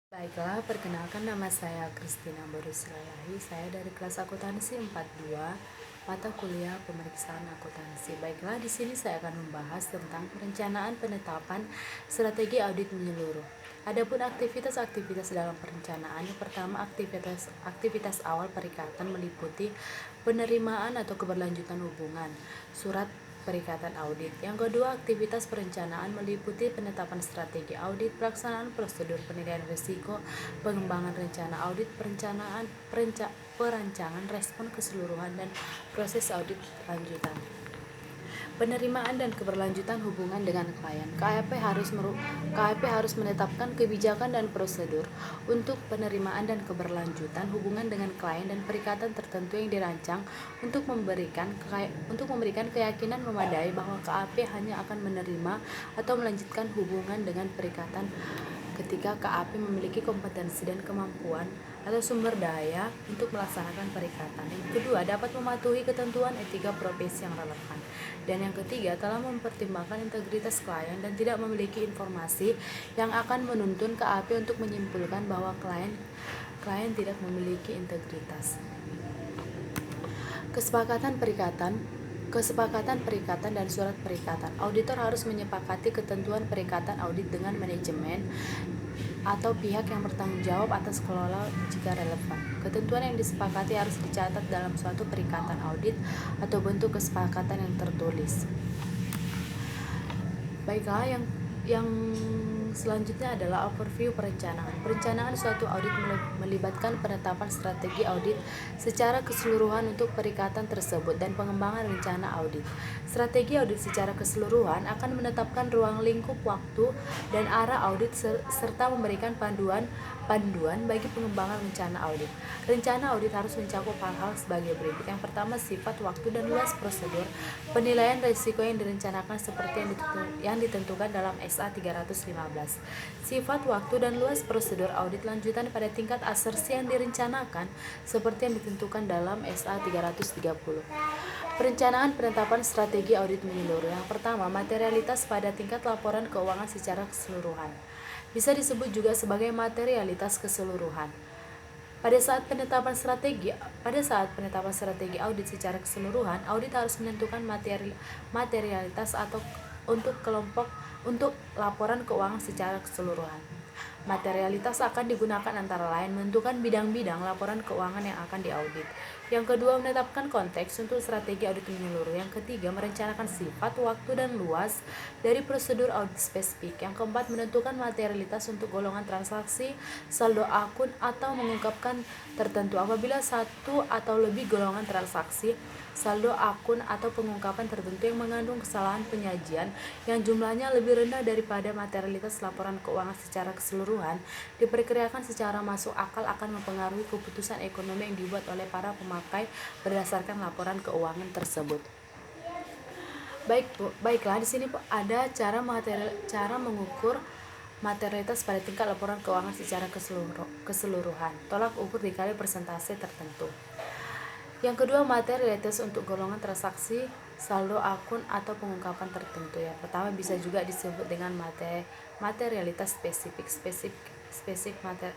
Baiklah, perkenalkan nama saya Kristina Borusilalahi. Saya dari kelas akuntansi 42, mata kuliah pemeriksaan akuntansi. Baiklah, di sini saya akan membahas tentang perencanaan penetapan strategi audit menyeluruh. Adapun aktivitas-aktivitas dalam perencanaan, yang pertama aktivitas awal perikatan meliputi penerimaan atau keberlanjutan hubungan, surat perikatan audit. Yang kedua, aktivitas perencanaan meliputi penetapan strategi audit, pelaksanaan prosedur penilaian risiko, pengembangan rencana audit, perancangan respon keseluruhan, dan proses audit lanjutan. Penerimaan dan keberlanjutan hubungan dengan klien. KAP harus menetapkan kebijakan dan prosedur untuk penerimaan dan keberlanjutan hubungan dengan klien dan perikatan tertentu yang dirancang untuk memberikan keyakinan memadai bahwa KAP hanya akan menerima atau melanjutkan hubungan dengan perikatan ketika KAP memiliki kompetensi dan kemampuan atau sumber daya untuk melaksanakan perikatan. Yang kedua, dapat mematuhi ketentuan etika profesi yang relevan. Dan yang ketiga, telah mempertimbangkan integritas klien dan tidak memiliki informasi yang akan menuntun KAP untuk menyimpulkan bahwa klien tidak memiliki integritas. Kesepakatan perikatan dan surat perikatan. Auditor harus menyepakati ketentuan perikatan audit dengan manajemen atau pihak yang bertanggung jawab atas kelola jika relevan. Ketentuan yang disepakati harus dicatat dalam suatu perikatan audit atau bentuk kesepakatan yang tertulis. Baiklah, yang selanjutnya adalah overview perencanaan. Perencanaan suatu audit melibatkan penetapan strategi audit secara keseluruhan untuk perikatan tersebut dan pengembangan rencana audit. Strategi audit secara keseluruhan akan menetapkan ruang lingkup waktu dan arah audit serta memberikan panduan bagi pengembangan rencana audit. Rencana audit harus mencakup hal-hal sebagai berikut. Yang pertama, sifat, waktu, dan luas prosedur penilaian risiko yang direncanakan seperti yang ditentukan dalam SA 315. Sifat, waktu, dan luas prosedur audit lanjutan pada tingkat asersi yang direncanakan seperti yang ditentukan dalam SA 330. Perencanaan penetapan strategi audit menyeluruh. Yang pertama, materialitas pada tingkat laporan keuangan secara keseluruhan. Bisa disebut juga sebagai materialitas keseluruhan. Pada saat penetapan strategi audit secara keseluruhan, audit harus menentukan materialitas atau untuk laporan keuangan secara keseluruhan. Materialitas akan digunakan antara lain menentukan bidang-bidang laporan keuangan yang akan diaudit. Yang kedua, menetapkan konteks untuk strategi audit menyeluruh. Yang ketiga, merencanakan sifat, waktu, dan luas dari prosedur audit spesifik. Yang keempat, menentukan materialitas untuk golongan transaksi, saldo akun, atau mengungkapkan tertentu apabila satu atau lebih golongan transaksi, saldo akun, atau pengungkapan tertentu yang mengandung kesalahan penyajian yang jumlahnya lebih rendah daripada materialitas laporan keuangan secara keseluruhan, diperkirakan secara masuk akal akan mempengaruhi keputusan ekonomi yang dibuat oleh para pemakai berdasarkan laporan keuangan tersebut. Baiklah, di sini ada cara mengukur materialitas pada tingkat laporan keuangan secara keseluruhan. Tolak ukur dikali persentase tertentu. Yang kedua, materialitas untuk golongan transaksi, saldo akun, atau pengungkapan tertentu. Yang pertama bisa juga disebut dengan materialitas spesifik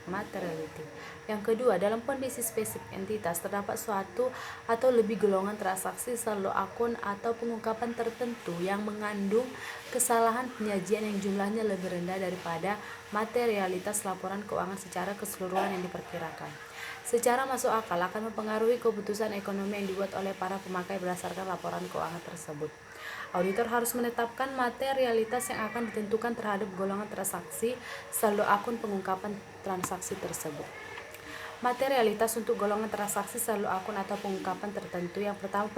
materiality. Yang kedua, dalam kondisi spesifik entitas terdapat suatu atau lebih golongan transaksi, saldo akun, atau pengungkapan tertentu yang mengandung kesalahan penyajian yang jumlahnya lebih rendah daripada materialitas laporan keuangan secara keseluruhan yang diperkirakan. Secara masuk akal akan mempengaruhi keputusan ekonomi yang dibuat oleh para pemakai berdasarkan laporan keuangan tersebut. Auditor harus menetapkan materialitas yang akan ditentukan terhadap golongan transaksi, saldo akun, pengungkapan transaksi tersebut. Materialitas untuk golongan transaksi, saldo akun, atau pengungkapan tertentu. Yang pertama,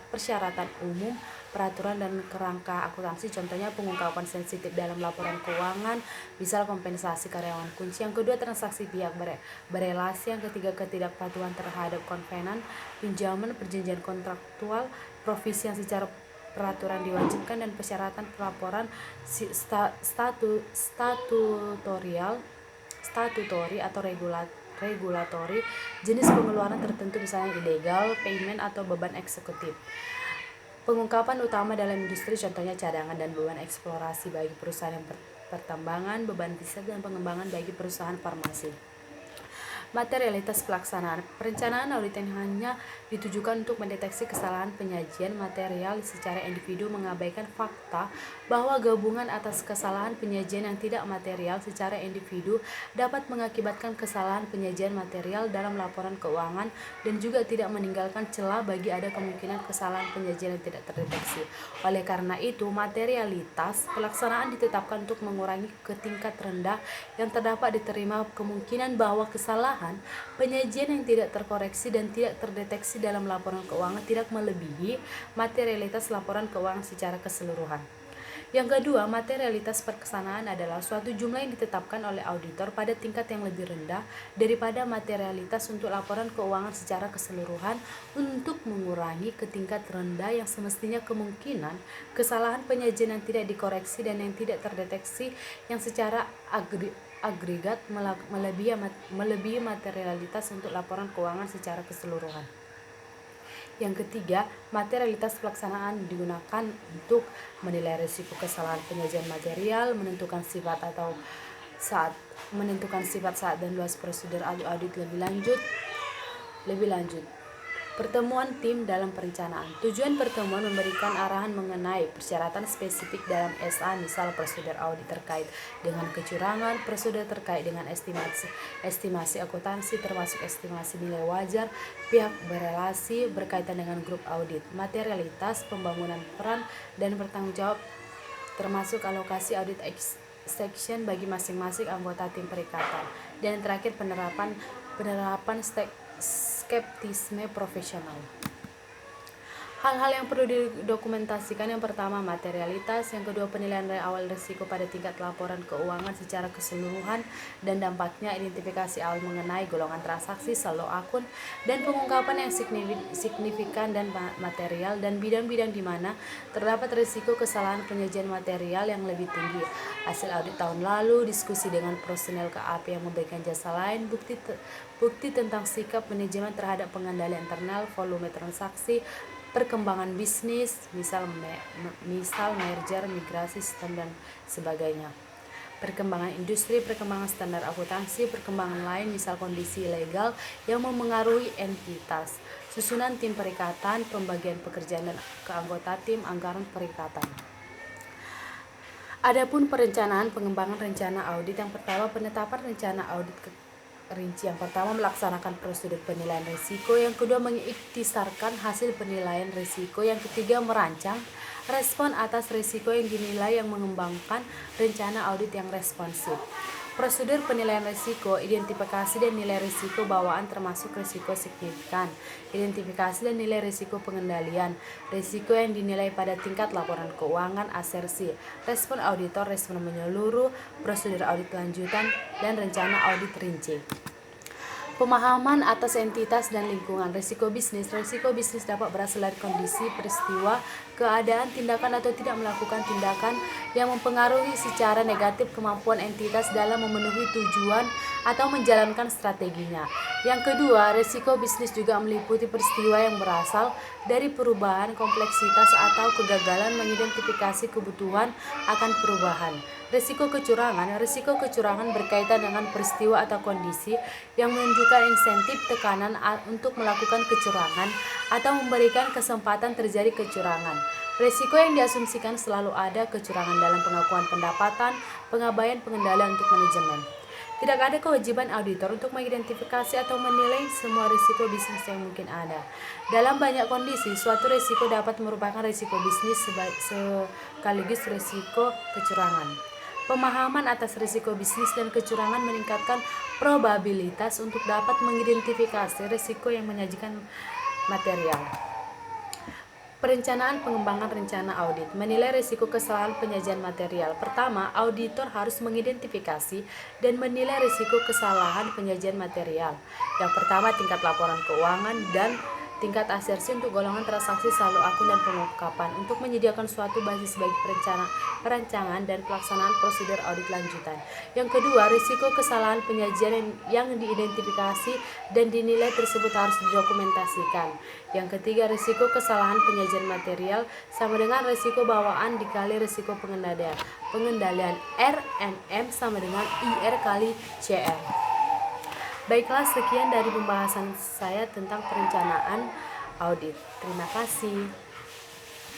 persyaratan umum, peraturan, dan kerangka akuntansi. Contohnya pengungkapan sensitif dalam laporan keuangan, misal kompensasi karyawan kunci. Yang kedua, transaksi pihak berelasi. Yang ketiga, ketidakpatuhan terhadap konvenan, pinjaman, perjanjian kontraktual, provisi yang secara peraturan diwajibkan, dan persyaratan pelaporan statutory atau regulatori, jenis pengeluaran tertentu misalnya ilegal, payment, atau beban eksekutif. Pengungkapan utama dalam industri contohnya cadangan dan beban eksplorasi bagi perusahaan yang pertambangan, beban riset, dan pengembangan bagi perusahaan farmasi. Materialitas pelaksanaan. Perencanaan audit yang hanya ditujukan untuk mendeteksi kesalahan penyajian material secara individu mengabaikan fakta bahwa gabungan atas kesalahan penyajian yang tidak material secara individu dapat mengakibatkan kesalahan penyajian material dalam laporan keuangan dan juga tidak meninggalkan celah bagi ada kemungkinan kesalahan penyajian yang tidak terdeteksi. Oleh karena itu, materialitas pelaksanaan ditetapkan untuk mengurangi ke tingkat rendah yang terdapat diterima kemungkinan bahwa kesalahan penyajian yang tidak terkoreksi dan tidak terdeteksi dalam laporan keuangan tidak melebihi materialitas laporan keuangan secara keseluruhan. Yang kedua, materialitas pelaksanaan adalah suatu jumlah yang ditetapkan oleh auditor pada tingkat yang lebih rendah daripada materialitas untuk laporan keuangan secara keseluruhan untuk mengurangi ke tingkat rendah yang semestinya kemungkinan kesalahan penyajian yang tidak dikoreksi dan yang tidak terdeteksi yang secara agregat melebihi materialitas untuk laporan keuangan secara keseluruhan. Yang ketiga, materialitas pelaksanaan digunakan untuk menilai risiko kesalahan penyajian material, menentukan sifat saat dan luas prosedur audit lebih lanjut. Pertemuan tim dalam perencanaan. Tujuan pertemuan memberikan arahan mengenai persyaratan spesifik dalam SA, misal prosedur audit terkait dengan kecurangan, prosedur terkait dengan estimasi akuntansi termasuk estimasi nilai wajar, pihak berelasi berkaitan dengan grup audit, materialitas, pembangunan peran dan bertanggung jawab termasuk alokasi audit section bagi masing-masing anggota tim perikatan. Dan yang terakhir, penerapan skeptisme profesional. Hal-hal yang perlu didokumentasikan: yang pertama, materialitas; yang kedua, penilaian dari awal risiko pada tingkat laporan keuangan secara keseluruhan dan dampaknya, identifikasi awal mengenai golongan transaksi, saldo akun, dan pengungkapan yang signifikan dan material, dan bidang-bidang di mana terdapat risiko kesalahan penyajian material yang lebih tinggi. Hasil audit tahun lalu, diskusi dengan personel KAP yang memberikan jasa lain, bukti tentang sikap manajemen terhadap pengendalian internal, volume transaksi, perkembangan bisnis, misal merger, migrasi sistem dan sebagainya. Perkembangan industri, perkembangan standar akuntansi, perkembangan lain misal kondisi legal yang memengaruhi entitas, susunan tim perikatan, pembagian pekerjaan dan keanggota tim, anggaran perikatan. Adapun perencanaan pengembangan rencana audit, yang pertama, penetapan rencana audit rinci. Yang pertama, melaksanakan prosedur penilaian risiko. Yang kedua, mengiktisarkan hasil penilaian risiko. Yang ketiga, merancang respon atas risiko yang dinilai yang mengembangkan rencana audit yang responsif. Prosedur penilaian risiko, identifikasi dan nilai risiko bawaan termasuk risiko signifikan, identifikasi dan nilai risiko pengendalian, risiko yang dinilai pada tingkat laporan keuangan, asersi, respon auditor, respon menyeluruh, prosedur audit lanjutan, dan rencana audit rinci. Pemahaman atas entitas dan lingkungan. Risiko bisnis dapat berasal dari kondisi, peristiwa, keadaan, tindakan atau tidak melakukan tindakan yang mempengaruhi secara negatif kemampuan entitas dalam memenuhi tujuan atau menjalankan strateginya. Yang kedua, risiko bisnis juga meliputi peristiwa yang berasal dari perubahan, kompleksitas atau kegagalan mengidentifikasi kebutuhan akan perubahan. Risiko kecurangan berkaitan dengan peristiwa atau kondisi yang menunjukkan insentif, tekanan untuk melakukan kecurangan atau memberikan kesempatan terjadi kecurangan. Risiko yang diasumsikan selalu ada kecurangan dalam pengakuan pendapatan, pengabaian pengendalian untuk manajemen. Tidak ada kewajiban auditor untuk mengidentifikasi atau menilai semua risiko bisnis yang mungkin ada. Dalam banyak kondisi, suatu risiko dapat merupakan risiko bisnis sekaligus risiko kecurangan. Pemahaman atas risiko bisnis dan kecurangan meningkatkan probabilitas untuk dapat mengidentifikasi risiko yang menyajikan material. Perencanaan pengembangan rencana audit. Menilai risiko kesalahan penyajian material. Pertama, auditor harus mengidentifikasi dan menilai risiko kesalahan penyajian material. Yang pertama, tingkat laporan keuangan dan tingkat asersi untuk golongan transaksi saldo akun dan pengungkapan, untuk menyediakan suatu basis bagi perancangan dan pelaksanaan prosedur audit lanjutan. Yang kedua, risiko kesalahan penyajian yang diidentifikasi dan dinilai tersebut harus didokumentasikan. Yang ketiga, risiko kesalahan penyajian material sama dengan risiko bawaan dikali risiko pengendalian. RMM sama dengan IR kali CR. Baiklah, sekian dari pembahasan saya tentang perencanaan audit. Terima kasih.